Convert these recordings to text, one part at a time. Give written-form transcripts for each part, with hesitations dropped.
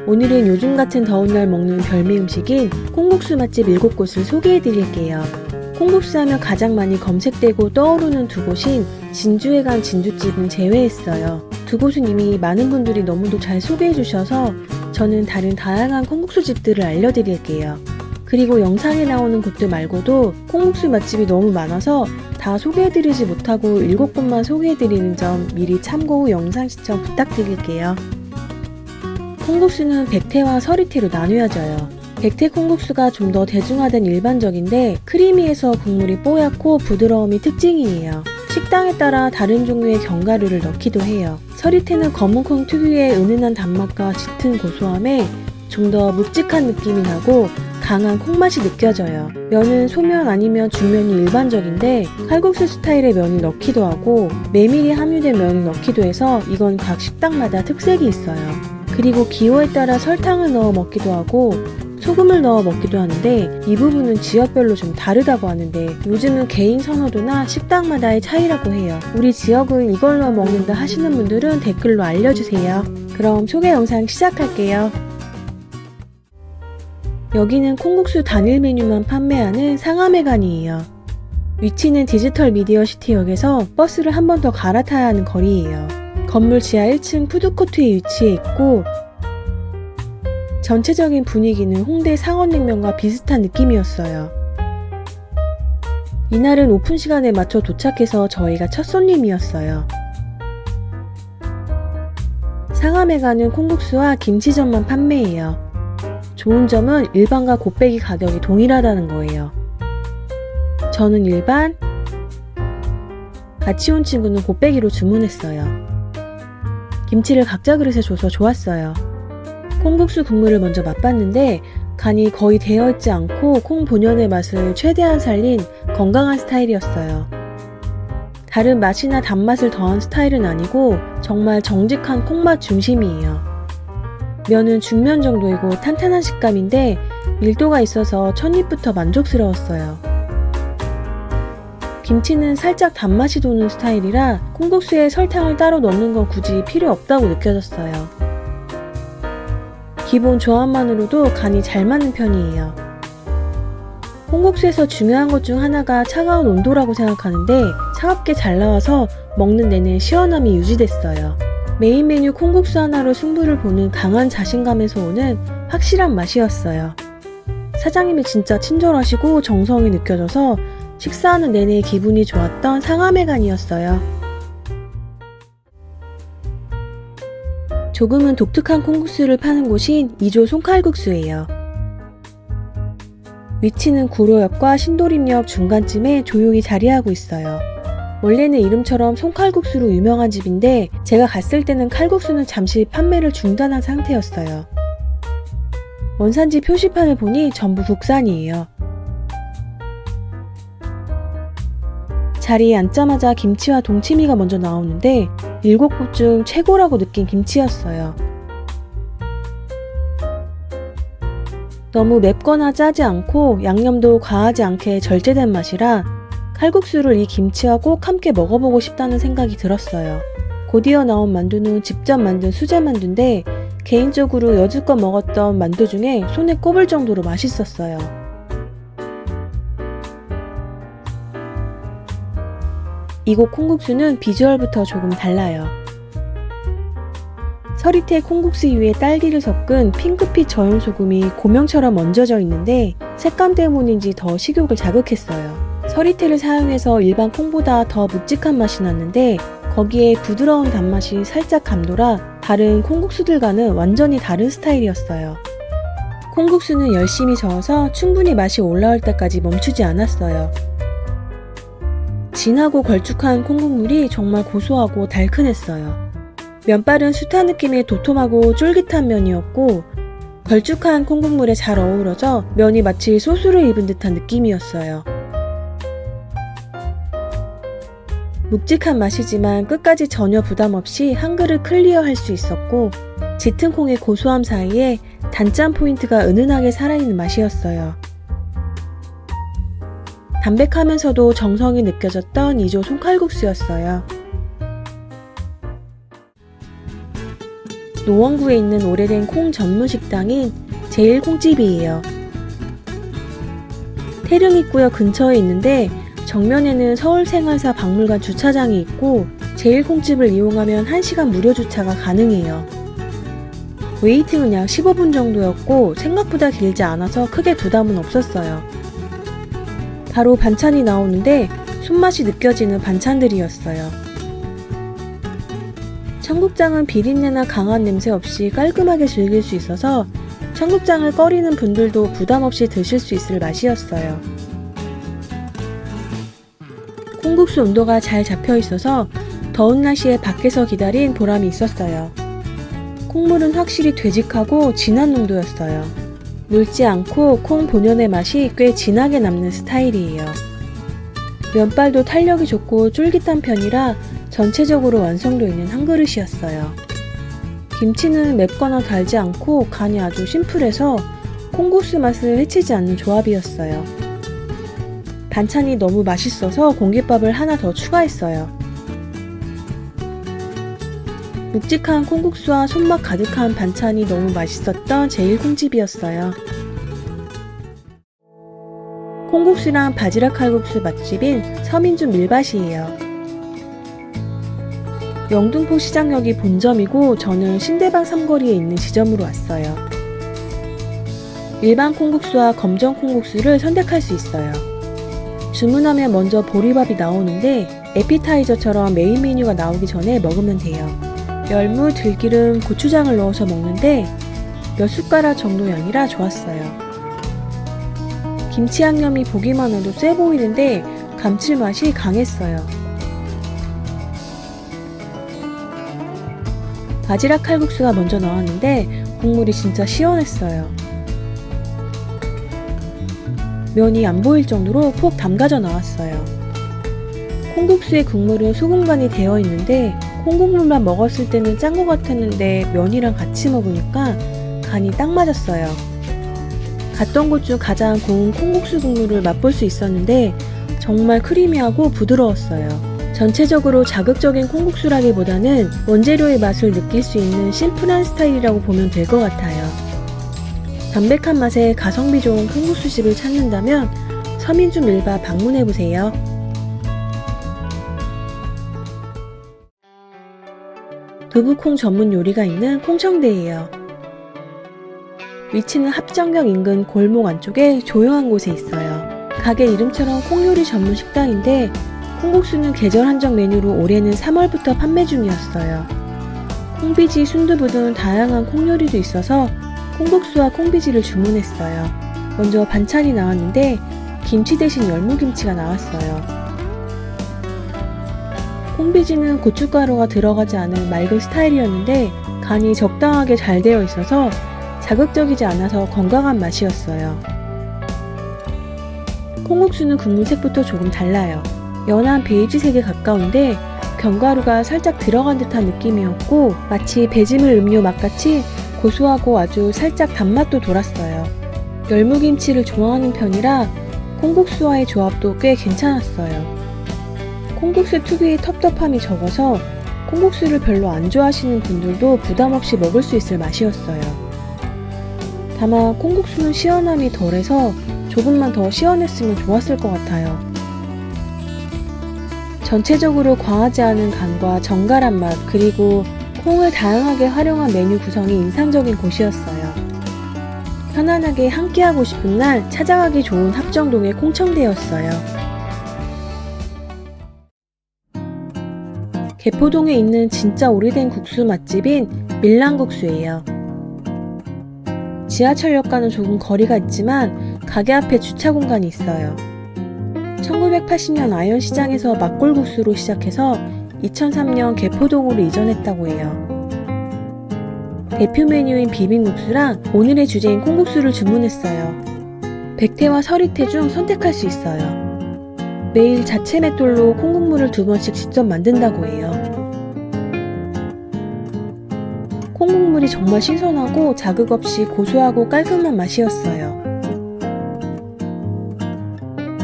오늘은 요즘 같은 더운 날 먹는 별미 음식인 콩국수 맛집 7곳을 소개해드릴게요. 콩국수 하면 가장 많이 검색되고 떠오르는 두 곳인 진주에 간 진주집은 제외했어요. 두 곳은 이미 많은 분들이 너무도 잘 소개해주셔서 저는 다른 다양한 콩국수 집들을 알려드릴게요. 그리고 영상에 나오는 곳들 말고도 콩국수 맛집이 너무 많아서 다 소개해드리지 못하고 7곳만 소개해드리는 점 미리 참고 후 영상 시청 부탁드릴게요. 콩국수는 백태와 서리태로 나뉘어져요. 백태 콩국수가 좀 더 대중화된 일반적인데 크리미해서 국물이 뽀얗고 부드러움이 특징이에요. 식당에 따라 다른 종류의 견과류를 넣기도 해요. 서리태는 검은콩 특유의 은은한 단맛과 짙은 고소함에 좀 더 묵직한 느낌이 나고 강한 콩맛이 느껴져요. 면은 소면 아니면 중면이 일반적인데 칼국수 스타일의 면을 넣기도 하고 메밀이 함유된 면을 넣기도 해서 이건 각 식당마다 특색이 있어요. 그리고 기호에 따라 설탕을 넣어 먹기도 하고 소금을 넣어 먹기도 하는데 이 부분은 지역별로 좀 다르다고 하는데 요즘은 개인 선호도나 식당마다의 차이라고 해요. 우리 지역은 이걸 넣어 먹는다 하시는 분들은 댓글로 알려주세요. 그럼 소개 영상 시작할게요. 여기는 콩국수 단일 메뉴만 판매하는 상암회관이에요. 위치는 디지털 미디어 시티역에서 버스를 한 번 더 갈아타야 하는 거리예요. 건물 지하 1층 푸드코트에 위치해 있고 전체적인 분위기는 홍대 상원냉면과 비슷한 느낌이었어요. 이날은 오픈 시간에 맞춰 도착해서 저희가 첫 손님이었어요. 상암회관은 콩국수와 김치전만 판매해요. 좋은 점은 일반과 곱빼기 가격이 동일하다는 거예요. 저는 일반, 같이 온 친구는 곱빼기로 주문했어요. 김치를 각자 그릇에 줘서 좋았어요. 콩국수 국물을 먼저 맛봤는데 간이 거의 되어있지 않고 콩 본연의 맛을 최대한 살린 건강한 스타일이었어요. 다른 맛이나 단맛을 더한 스타일은 아니고 정말 정직한 콩맛 중심이에요. 면은 중면 정도이고 탄탄한 식감인데 밀도가 있어서 첫 입부터 만족스러웠어요. 김치는 살짝 단맛이 도는 스타일이라 콩국수에 설탕을 따로 넣는 건 굳이 필요 없다고 느껴졌어요. 기본 조합만으로도 간이 잘 맞는 편이에요. 콩국수에서 중요한 것 중 하나가 차가운 온도라고 생각하는데 차갑게 잘 나와서 먹는 내내 시원함이 유지됐어요. 메인 메뉴 콩국수 하나로 승부를 보는 강한 자신감에서 오는 확실한 맛이었어요. 사장님이 진짜 친절하시고 정성이 느껴져서 식사하는 내내 기분이 좋았던 상암회관이었어요. 조금은 독특한 콩국수를 파는 곳인 2조 송칼국수예요. 위치는 구로역과 신도림역 중간쯤에 조용히 자리하고 있어요. 원래는 이름처럼 송칼국수로 유명한 집인데 제가 갔을 때는 칼국수는 잠시 판매를 중단한 상태였어요. 원산지 표시판을 보니 전부 국산이에요. 자리에 앉자마자 김치와 동치미가 먼저 나오는데 7곳 중 최고라고 느낀 김치였어요. 너무 맵거나 짜지 않고 양념도 과하지 않게 절제된 맛이라 칼국수를 이 김치와 꼭 함께 먹어보고 싶다는 생각이 들었어요. 곧이어 나온 만두는 직접 만든 수제 만두인데 개인적으로 여지껏 먹었던 만두 중에 손에 꼽을 정도로 맛있었어요. 이곳 콩국수는 비주얼부터 조금 달라요. 서리태 콩국수 위에 딸기를 섞은 핑크빛 저염소금이 고명처럼 얹어져 있는데 색감 때문인지 더 식욕을 자극했어요. 서리태를 사용해서 일반 콩보다 더 묵직한 맛이 났는데 거기에 부드러운 단맛이 살짝 감돌아 다른 콩국수들과는 완전히 다른 스타일이었어요. 콩국수는 열심히 저어서 충분히 맛이 올라올 때까지 멈추지 않았어요. 진하고 걸쭉한 콩국물이 정말 고소하고 달큰했어요. 면발은 숱한 느낌의 도톰하고 쫄깃한 면이었고 걸쭉한 콩국물에 잘 어우러져 면이 마치 소스를 입은 듯한 느낌이었어요. 묵직한 맛이지만 끝까지 전혀 부담 없이 한 그릇 클리어할 수 있었고 짙은 콩의 고소함 사이에 단짠 포인트가 은은하게 살아있는 맛이었어요. 담백하면서도 정성이 느껴졌던 2조 송칼국수였어요. 노원구에 있는 오래된 콩 전문 식당인 제일콩집이에요. 태릉입구역 근처에 있는데 정면에는 서울생활사 박물관 주차장이 있고 제일콩집을 이용하면 1시간 무료 주차가 가능해요. 웨이팅은 약 15분 정도였고 생각보다 길지 않아서 크게 부담은 없었어요. 바로 반찬이 나오는데 손맛이 느껴지는 반찬들이었어요. 청국장은 비린내나 강한 냄새 없이 깔끔하게 즐길 수 있어서 청국장을 꺼리는 분들도 부담 없이 드실 수 있을 맛이었어요. 콩국수 온도가 잘 잡혀 있어서 더운 날씨에 밖에서 기다린 보람이 있었어요. 콩물은 확실히 되직하고 진한 농도였어요. 묽지 않고 콩 본연의 맛이 꽤 진하게 남는 스타일이에요. 면발도 탄력이 좋고 쫄깃한 편이라 전체적으로 완성도 있는 한 그릇이었어요. 김치는 맵거나 달지 않고 간이 아주 심플해서 콩국수 맛을 해치지 않는 조합이었어요. 반찬이 너무 맛있어서 공깃밥을 하나 더 추가했어요. 묵직한 콩국수와 손맛 가득한 반찬이 너무 맛있었던 제일콩집이었어요. 콩국수랑 바지락 칼국수 맛집인 서민준 밀밭이에요. 영등포 시장역이 본점이고 저는 신대방 삼거리에 있는 지점으로 왔어요. 일반 콩국수와 검정 콩국수를 선택할 수 있어요. 주문하면 먼저 보리밥이 나오는데 에피타이저처럼 메인 메뉴가 나오기 전에 먹으면 돼요. 열무, 들기름, 고추장을 넣어서 먹는데 몇 숟가락 정도 양이라 좋았어요. 김치 양념이 보기만 해도 쎄 보이는데 감칠맛이 강했어요. 바지락 칼국수가 먼저 나왔는데 국물이 진짜 시원했어요. 면이 안 보일 정도로 푹 담가져 나왔어요. 콩국수의 국물은 소금간이 되어 있는데 콩국물만 먹었을 때는 짠 것 같았는데 면이랑 같이 먹으니까 간이 딱 맞았어요. 갔던 곳 중 가장 고운 콩국수 국물을 맛볼 수 있었는데 정말 크리미하고 부드러웠어요. 전체적으로 자극적인 콩국수라기보다는 원재료의 맛을 느낄 수 있는 심플한 스타일이라고 보면 될 것 같아요. 담백한 맛에 가성비 좋은 콩국수집을 찾는다면 서민준 밀밭 방문해보세요. 두부콩 전문 요리가 있는 콩청대예요. 위치는 합정역 인근 골목 안쪽에 조용한 곳에 있어요. 가게 이름처럼 콩요리 전문 식당인데 콩국수는 계절 한정 메뉴로 올해는 3월부터 판매 중이었어요. 콩비지, 순두부 등 다양한 콩요리도 있어서 콩국수와 콩비지를 주문했어요. 먼저 반찬이 나왔는데 김치 대신 열무김치가 나왔어요. 콩비지는 고춧가루가 들어가지 않은 맑은 스타일이었는데 간이 적당하게 잘 되어 있어서 자극적이지 않아서 건강한 맛이었어요. 콩국수는 국물색부터 조금 달라요. 연한 베이지색에 가까운데 견과류가 살짝 들어간 듯한 느낌이었고 마치 배지물 음료 맛같이 고소하고 아주 살짝 단맛도 돌았어요. 열무김치를 좋아하는 편이라 콩국수와의 조합도 꽤 괜찮았어요. 콩국수 특유의 텁텁함이 적어서 콩국수를 별로 안 좋아하시는 분들도 부담 없이 먹을 수 있을 맛이었어요. 다만 콩국수는 시원함이 덜해서 조금만 더 시원했으면 좋았을 것 같아요. 전체적으로 과하지 않은 간과 정갈한 맛 그리고 콩을 다양하게 활용한 메뉴 구성이 인상적인 곳이었어요. 편안하게 함께하고 싶은 날 찾아가기 좋은 합정동의 콩청대였어요. 개포동에 있는 진짜 오래된 국수 맛집인 밀랑국수예요. 지하철역과는 조금 거리가 있지만 가게 앞에 주차 공간이 있어요. 1980년 아현시장에서 막골국수로 시작해서 2003년 개포동으로 이전했다고 해요. 대표 메뉴인 비빔국수랑 오늘의 주제인 콩국수를 주문했어요. 백태와 서리태 중 선택할 수 있어요. 매일 자체 맷돌로 콩국물을 2번씩 직접 만든다고 해요. 콩국물이 정말 신선하고 자극 없이 고소하고 깔끔한 맛이었어요.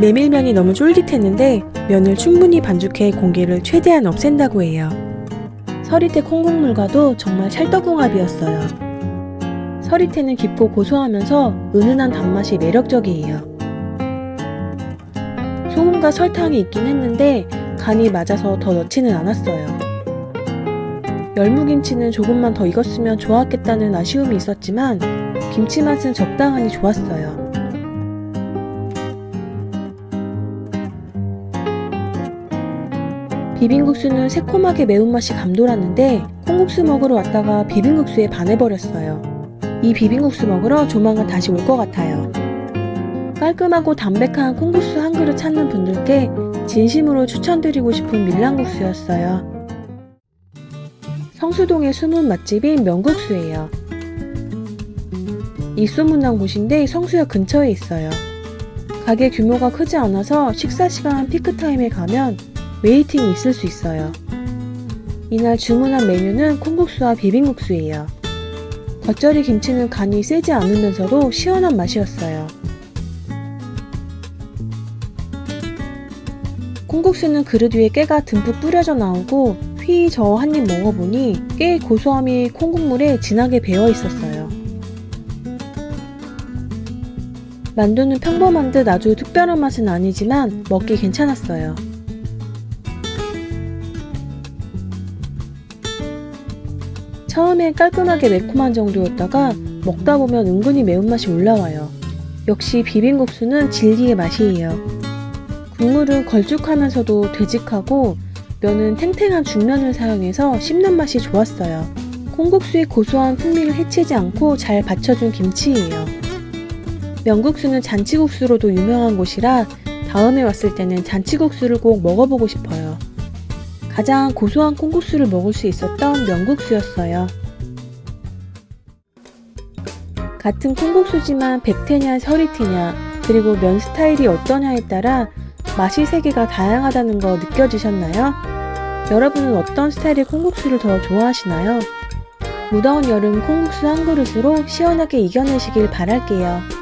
메밀면이 너무 쫄깃했는데 면을 충분히 반죽해 공기를 최대한 없앤다고 해요. 서리태 콩국물과도 정말 찰떡궁합이었어요. 서리태는 깊고 고소하면서 은은한 단맛이 매력적이에요. 소금과 설탕이 있긴 했는데 간이 맞아서 더 넣지는 않았어요. 열무김치는 조금만 더 익었으면 좋았겠다는 아쉬움이 있었지만 김치 맛은 적당하니 좋았어요. 비빔국수는 새콤하게 매운맛이 감돌았는데 콩국수 먹으러 왔다가 비빔국수에 반해버렸어요. 이 비빔국수 먹으러 조만간 다시 올 것 같아요. 깔끔하고 담백한 콩국수 한 그릇 찾는 분들께 진심으로 추천드리고 싶은 밀랑국수였어요. 성수동의 숨은 맛집인 명국수예요. 이 소문난 곳인데 성수역 근처에 있어요. 가게 규모가 크지 않아서 식사 시간 피크타임에 가면 웨이팅이 있을 수 있어요. 이날 주문한 메뉴는 콩국수와 비빔국수예요. 겉절이 김치는 간이 세지 않으면서도 시원한 맛이었어요. 콩국수는 그릇 위에 깨가 듬뿍 뿌려져 나오고 휘 저어 한 입 먹어보니 깨의 고소함이 콩국물에 진하게 배어 있었어요. 만두는 평범한 듯 아주 특별한 맛은 아니지만 먹기 괜찮았어요. 처음엔 깔끔하게 매콤한 정도였다가 먹다 보면 은근히 매운맛이 올라와요. 역시 비빔국수는 진리의 맛이에요. 국물은 걸쭉하면서도 되직하고 면은 탱탱한 중면을 사용해서 씹는 맛이 좋았어요. 콩국수의 고소한 풍미를 해치지 않고 잘 받쳐준 김치예요. 명국수는 잔치국수로도 유명한 곳이라 다음에 왔을 때는 잔치국수를 꼭 먹어보고 싶어요. 가장 고소한 콩국수를 먹을 수 있었던 명국수였어요. 같은 콩국수지만 백태냐 서리태냐 그리고 면 스타일이 어떠냐에 따라 맛이 세계가 다양하다는 거 느껴지셨나요? 여러분은 어떤 스타일의 콩국수를 더 좋아하시나요? 무더운 여름 콩국수 한 그릇으로 시원하게 이겨내시길 바랄게요.